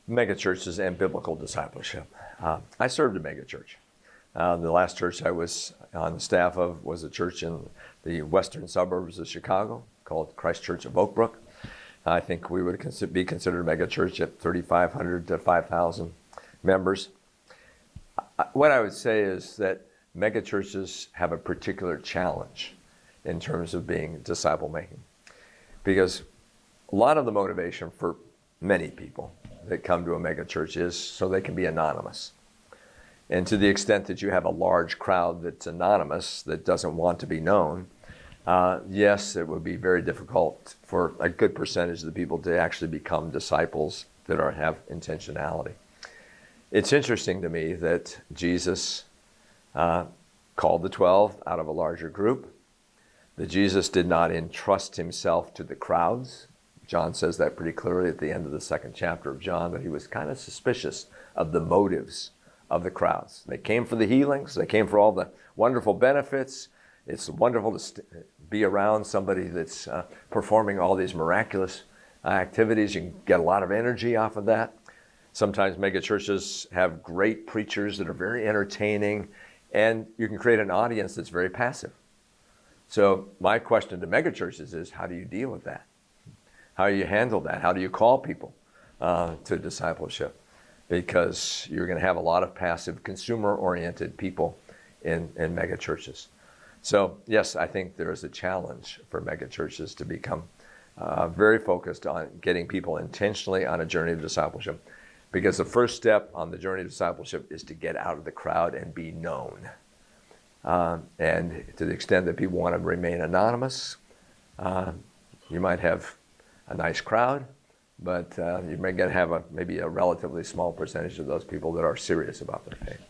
megachurches and biblical discipleship. I served a megachurch. The last church I was on the staff of was a church in the western suburbs of Chicago called Christ Church of Oak Brook. I think we would be considered a megachurch at 3,500 to 5,000 members. What I would say is that megachurches have a particular challenge in terms of being disciple making, because a lot of the motivation for many people that come to a megachurch is so they can be anonymous. And to the extent that you have a large crowd that's anonymous, that doesn't want to be known, yes, it would be very difficult for a good percentage of the people to actually become disciples that have intentionality. It's interesting to me that Jesus called the 12 out of a larger group, that Jesus did not entrust himself to the crowds. John says that pretty clearly at the end of the second chapter of John, that he was kind of suspicious of the motives of the crowds. They came for the healings. They came for all the wonderful benefits. It's wonderful to be around somebody that's performing all these miraculous activities. You can get a lot of energy off of that. Sometimes megachurches have great preachers that are very entertaining, and you can create an audience that's very passive. So my question to megachurches is, how do you deal with that? How do you handle that? How do you call people to discipleship? Because you're going to have a lot of passive, consumer-oriented people in megachurches. So yes, I think there is a challenge for megachurches to become very focused on getting people intentionally on a journey of discipleship. Because the first step on the journey of discipleship is to get out of the crowd and be known. And to the extent that people want to remain anonymous, you might have a nice crowd, but you may have maybe a relatively small percentage of those people that are serious about their faith.